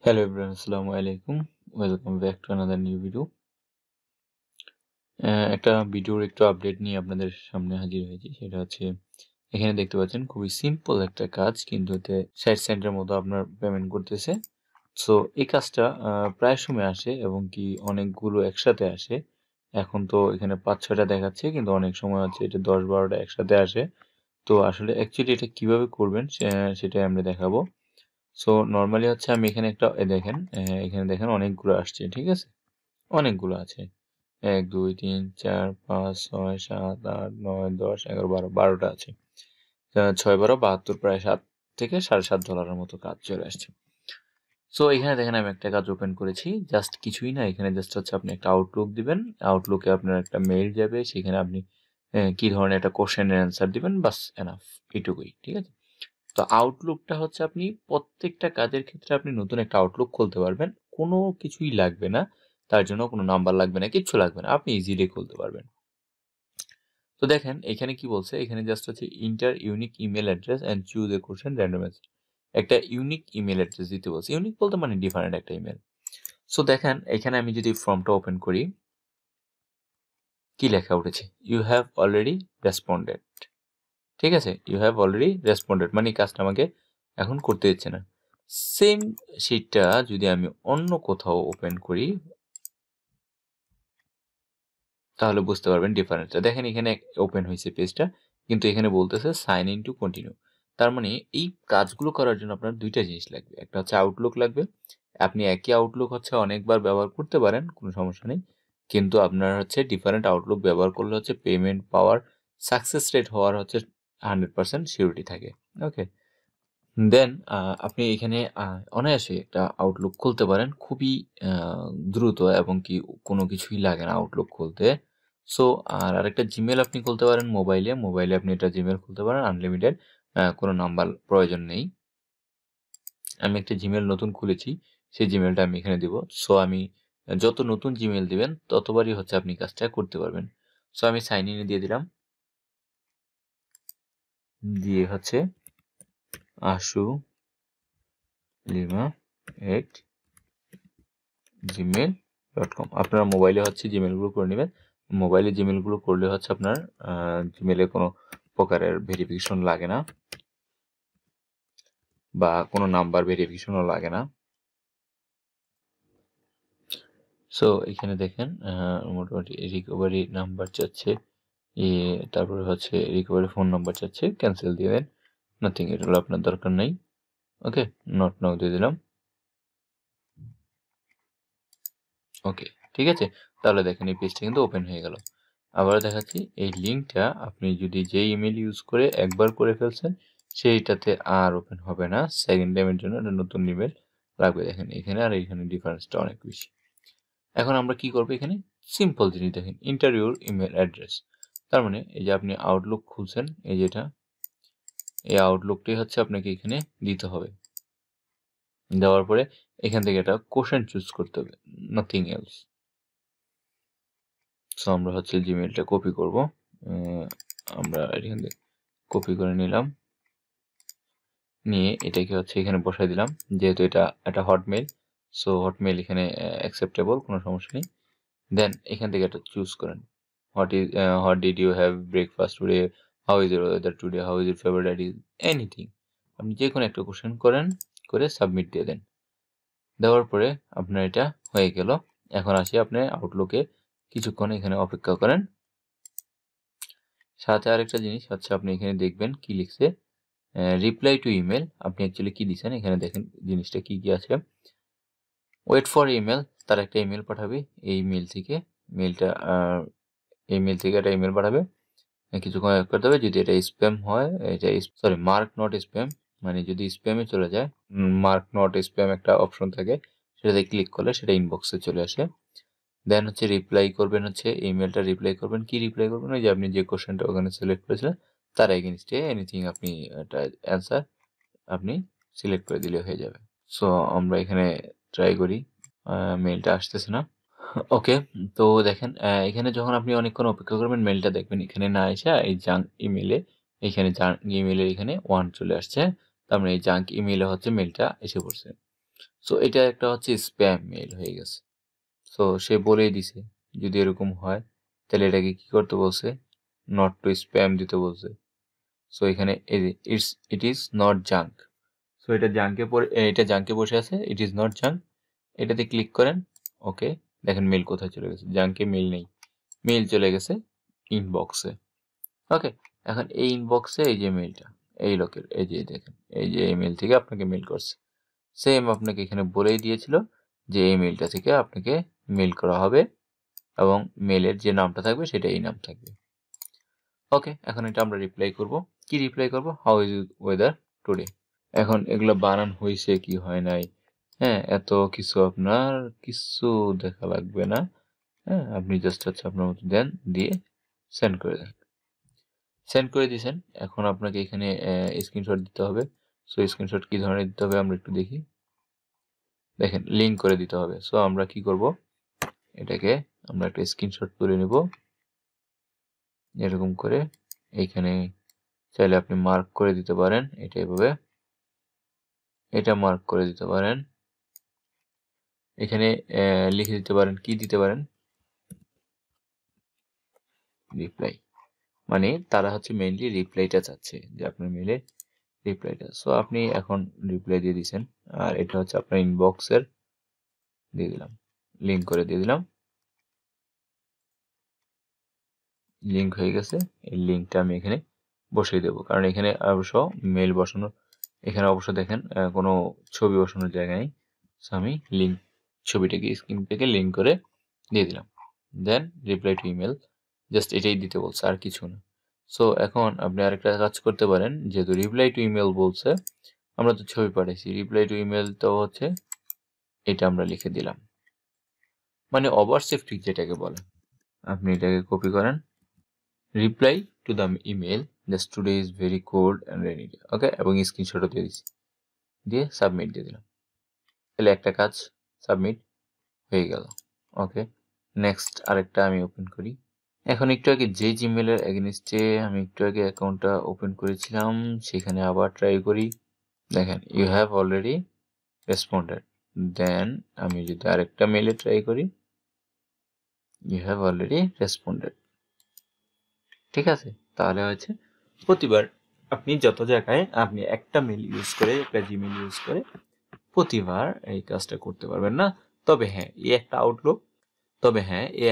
Hello everyone, Assalamu alaikum. Welcome back to another new video. একটা ভিডিওর একটু update নিয়ে আপনাদের সামনে হাজির হয়েছি। সেটা হচ্ছে এখানে দেখতে পাচ্ছেন খুবই সিম্পল একটা কাজ, কিন্তু এতে 60 সেন্টের মতো আপনার পেমেন্ট করতেছে। সো এই কাজটা প্রায় সময় আসে এবং কি অনেকগুলো একসাথে আসে। এখন তো এখানে 5-6টা দেখাচ্ছে, কিন্তু অনেক সময় হচ্ছে এটা 10-12টা একসাথে আসে। তো আসলে অ্যাকচুয়ালি এটা কিভাবে করবেন সেটাই আমরা দেখাবো। সো নরমালি হচ্ছে আমি এখানে একটা দেখেন, এখানে দেখেন অনেকগুলো আসছে, ঠিক আছে? অনেকগুলো আছে। 1, 2, 3, 4, 5, 6, 7, 8, 9, 10, 11, 12, 12টা আছে। 6, 12, 72, প্রায় 7 থেকে $7.5 মতো কাজ চলে আসছে। সো এখানে দেখেন আমি একটা কাজ ওপেন করেছি। জাস্ট কিছুই না, এখানে জাস্ট হচ্ছে আপনি একটা আউটলুক দিবেন। আউটলুকে আপনার একটা মেইল যাবে, সেখানে আপনি কি ধরনের একটা কোশ্চেনের অ্যান্সার দিবেন, বাস এনাফ, এটুকুই, ঠিক আছে? তো আউটলুকটা হচ্ছে আপনি প্রত্যেকটা কাজের ক্ষেত্রে আপনি নতুন একটা আউটলুক খুলতে পারবেন। কোনো কিছুই লাগবে না, তার জন্য কোনো নাম্বার লাগবে না, কিচ্ছু লাগবে না, আপনি ইজিলি খুলতে পারবেন। তো দেখেন এখানে কি বলছে, এখানে জাস্ট হচ্ছে inter unique email address and choose a question random answer. একটা ইউনিক ইমেল অ্যাড্রেস দিতে বলছে। ইউনিক বলতে মানে ডিফারেন্ট একটা ইমেল। সো দেখেন এখানে আমি যদি ফর্মটা ওপেন করি, কি লেখা উঠেছে, ইউ হ্যাভ অলরেডি রেসপন্ডেড। ঠিক আছে, ইউ হ্যাভ অলরেডি রেসপন্ডেড মানে কাজটা আমাকে এখন করতে দিচ্ছে না। সেম শিটটা যদি আমি অন্য কোথাও ওপেন করি, তাহলে বুঝতে পারবেন ডিফারেন্সটা। দেখেন এখানে ওপেন হয়েছে পেজটা, কিন্তু এখানে বলতেছে সাইন ইন টু কন্টিনিউ। তার মানে এই কাজগুলো করার জন্য আপনার দুইটা জিনিস লাগবে। একটা হচ্ছে আউটলুক লাগবে। আপনি একই আউটলুক হচ্ছে অনেকবার ব্যবহার করতে পারেন, কোনো সমস্যা নেই, কিন্তু আপনার হচ্ছে ডিফারেন্ট আউটলুক ব্যবহার করলে হচ্ছে পেমেন্ট পাওয়ার, সাকসেস রেট হওয়ার হচ্ছে 100% সিউরিটি থাকে। ওকে, দেন আপনি এখানে অনায়াসে একটা আউটলুক খুলতে পারেন খুবই দ্রুত, এবং কি কোনো কিছুই লাগে না আউটলুক খুলতে। সো আর আরেকটা জিমেল আপনি খুলতে পারেন মোবাইলে। মোবাইলে আপনি এটা জিমেল খুলতে পারেন আনলিমিটেড, কোনো নাম্বার প্রয়োজন নেই। আমি একটা জিমেল নতুন খুলেছি, সেই জিমেলটা আমি এখানে দিব। সো আমি যত নতুন জিমেল দিবেন ততবারই হচ্ছে আপনি কাজটা করতে পারবেন। সো আমি সাইন ইনে দিয়ে দিলাম, দিয়ে হচ্ছে আশু লিমা এট gmail.com। আপনারা মোবাইলে হচ্ছে জিমেলগুলো করে নেবেন। মোবাইলে জিমেলগুলো করলে হচ্ছে আপনার জিমেলে কোনো প্রকারের ভেরিফিকেশন লাগে না, বা কোনো নাম্বার ভেরিফিকেশনও লাগে না। সো এখানে দেখেন মোটামুটি রিকভারি নাম্বার চাচ্ছে, তারপরে হচ্ছে রিকভারি ফোন নাম্বার চাচ্ছে, ক্যান্সেল দিয়ে দেন, নাথিং, এটা হলো আপনার দরকার নেই। ওকে, নট নাও দিয়ে দিলাম। ওকে, ঠিক আছে, তাহলে দেখেন এই পেজটা কিন্তু ওপেন হয়ে গেল। আবার দেখাচ্ছি, এই লিঙ্কটা আপনি যদি যে ইমেল ইউজ করে একবার করে ফেলছেন, সেইটাতে আর ওপেন হবে না। সেকেন্ড টাইমের জন্য একটা নতুন ইমেল লাগবে। দেখেন এখানে আর এখানে ডিফারেন্সটা অনেক বেশি। এখন আমরা কি করবো, এখানে সিম্পল জিনিস দেখেন, ইন্টারভিউর ইমেল অ্যাড্রেস। তার মানে এই যে আপনি আউটলুক খুলছেন, এই যেটা, এই আউটলুকটাই হচ্ছে আপনাকে এখানে দিতে হবে। দেওয়ার পরে এখান থেকে একটা কোশ্চেন চুজ করতে হবে, নাথিং এলস। সো আমরা হচ্ছে জিমেলটা কপি করব, আমরা এখান থেকে কপি করে নিলাম, নিয়ে এটাকে হচ্ছে এখানে বসাই দিলাম। যেহেতু এটা একটা হটমেল, সো হটমেল এখানে অ্যাকসেপ্টেবল, কোনো সমস্যা নেই। দেন এখান থেকে একটা চুজ করেন, what did you have breakfast today, how is your weather today, how is your favourite is, anything. আপনি যে কোনো একটা কোশ্চেন করেন, করে সাবমিট দিয়ে দেন। দেওয়ার পরে আপনার এটা হয়ে গেল। এখন আসি আপনি আউটলুকে, কিছুক্ষণ এখানে অপেক্ষা করেন। সাথে আরেকটা জিনিস হচ্ছে, আপনি এখানে দেখবেন কি লিখছে, রিপ্লাই টু ইমেল। আপনি অ্যাকচুয়ালি কি দিচ্ছেন এখানে দেখেন জিনিসটা কি কি আছে। ওয়েট ফর ইমেল, তার একটা ইমেল পাঠাবে, এই মেল থেকে মেলটা, এই মেল থেকে একটা ইমেল পাঠাবে, কিছুক্ষণ ওয়েট করতে হবে। যদি এটা স্প্যাম হয়, এটা সরি মার্ক নট স্প্যাম, মানে যদি স্প্যামে চলে যায়, মার্ক নট স্প্যাম একটা অপশন থাকে, সেটাতে ক্লিক করলে সেটা ইনবক্সে চলে আসে। দেন হচ্ছে রিপ্লাই করবেন, হচ্ছে ইমেলটা রিপ্লাই করবেন, কি রিপ্লাই করবেন, ওই যে আপনি যে কোশ্চেনটা ওখানে সিলেক্ট করেছিলেন তার এগেনস্টে এনিথিং আপনি একটা অ্যান্সার আপনি সিলেক্ট করে দিলে হয়ে যাবে। সো আমরা এখানে ট্রাই করি, মেলটা আসতেছে না। ওকে, তো দেখেন এখানে যখন আপনি অনেকক্ষণ অপেক্ষা করবেন, মেলটা দেখবেন এখানে না এসে এই জাঙ্ক ইমেলে, এখানে জাঙ্ক ইমেলের এখানে 1 চলে আসছে। তার মানে এই জাঙ্ক ইমেলে হচ্ছে মেলটা এসে পড়ছে। সো এটা একটা হচ্ছে স্প্যাম মেইল হয়ে গেছে। সো সে বলেই দিছে যদি এরকম হয় তাহলে এটাকে কি করতে বলছে, নট টু স্প্যাম দিতে বলছে। সো এখানে এই যে it is not junk. So এটা জাঙ্কে বসে আছে, ইট ইজ নট জাঙ্ক। এটাতে ক্লিক করেন, ওকে। দেখেন মেল কোথায় চলে গেছে, জাঙ্কে মেল নেই, মেল চলে গেছে ইনবক্সে। ওকে, এখন এই ইনবক্সে এই যে মেলটা, এই লোকের, এই যে দেখেন, এই যে এই মেল থেকে আপনাকে মেল করছে। সেম আপনাকে এখানে বলেই দিয়েছিল যে এই মেলটা থেকে আপনাকে মেল করা হবে এবং মেলের যে নামটা থাকবে সেটা এই নাম থাকবে। ওকে, এখন এটা আমরা রিপ্লাই করব। কি রিপ্লাই করব, হাউ ইজ ওয়েদার টুডে। এখন এগুলো বানান হয়েছে কি হয় নাই, হ্যাঁ, এত কিছু আপনার কিছু দেখা লাগবে না। হ্যাঁ, আপনি জাস্ট হচ্ছে আপনার মতো দেন, দিয়ে সেন্ড করে দেন। সেন্ড করে দিয়েছেন, এখন আপনাকে এখানে স্ক্রিনশট দিতে হবে। সো স্ক্রিনশট কি ধরনের দিতে হবে আমরা একটু দেখি। দেখেন লিঙ্ক করে দিতে হবে। সো আমরা কি করব, এটাকে আমরা একটা স্ক্রিনশট তুলে নেব এরকম করে। এইখানে চাইলে আপনি মার্ক করে দিতে পারেন, এটা এভাবে, এটা মার্ক করে দিতে পারেন, এখানে লিখে দিতে পারেন, কি দিতে পারেন, রিপ্লাই। মানে তারা হচ্ছে মেইনলি রিপ্লাইটা চাচ্ছে, যে আপনার মেলে রিপ্লাইটা। সো আপনি এখন রিপ্লাই দিয়ে দিয়েছেন, আর এটা হচ্ছে আপনার ইনবক্সের, দিয়ে দিলাম, লিঙ্ক করে দিয়ে দিলাম, লিঙ্ক হয়ে গেছে। এই লিঙ্কটা আমি এখানে বসিয়ে দেবো, কারণ এখানে অবশ্য মেল বসানোর, এখানে অবশ্য দেখেন কোনো ছবি বসানোর জায়গা নেই। সো আমি লিঙ্ক, ছবিটাকে স্ক্রিন থেকে লিঙ্ক করে দিয়ে দিলাম। দেন রিপ্লাই টু ইমেল, জাস্ট এটাই দিতে বলছে, আর কিছু না। সো এখন আপনি আরেকটা কাজ করতে পারেন, যেহেতু রিপ্লাই টু ইমেল বলছে, আমরা তো ছবি পাঠাইছি, রিপ্লাই টু ইমেল তো হচ্ছে এটা আমরা লিখে দিলাম, মানে ওভার সেফটি যেটাকে বলে। আপনি এটাকে কপি করেন, reply to the email, just today is very cold and rainy day, okay, এবং স্ক্রিনশটও দিয়ে দিচ্ছি, দিয়ে সাবমিট দিয়ে দিলাম। তাহলে একটা কাজ সাবমিট হয়ে গেল। ওকে, নেক্সট আরেকটা আমি ওপেন করি। এখন একটু আগে যে জিমেলের এগেনস্টে আমি একটু আগে অ্যাকাউন্টটা ওপেন করেছিলাম, সেখানে আবার ট্রাই করি। দেখেন ইউ হ্যাভ অলরেডি রেসপন্ডেড। দেন আমি যদি আরেকটা মেলে ট্রাই করি, ইউ হ্যাভ অলরেডি রেসপন্ডেড। ঠিক আছে, তাহলে হচ্ছে প্রতিবার আপনি যত জায়গায় আপনি একটা মেল ইউজ করে, একটা জিমেল ইউজ করে প্রতিবার এই কাজটা করতে পারবেন না। তবে হ্যাঁ, এই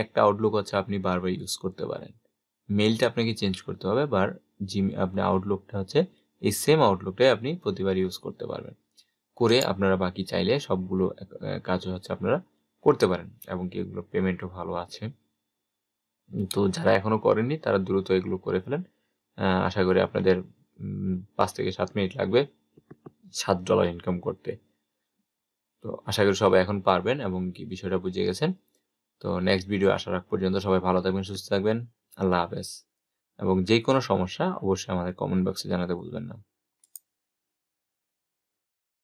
একটা আউটলুক হচ্ছে আপনি বারবার ইউজ করতে পারেন। মেলটা আপনাকে চেঞ্জ করতে হবে, আপনি আউটলুকটা হচ্ছে এই সেম আউটলুকটাই আপনি প্রতিবার ইউজ করতে পারবেন। করে আপনারা বাকি চাইলে সবগুলো কাজও হচ্ছে আপনারা করতে পারেন, এবং কি এগুলো পেমেন্টও ভালো আছে। তো যারা এখনো করেননি তারা দ্রুত এগুলো করে ফেলেন। আশা করি আপনাদের 5 থেকে 7 মিনিট লাগবে $7 ইনকাম করতে। তো আশা করি সবাই এখন পারবেন এবং কি বিষয়টা বুঝে গেছেন। তো নেক্সট ভিডিও আসার আগ পর্যন্ত সবাই ভালো থাকবেন, সুস্থ থাকবেন। আল্লাহ হাফেজ। এবং যে কোনো সমস্যা অবশ্যই আমাদের কমেন্ট বক্সে জানাতে ভুলবেন না।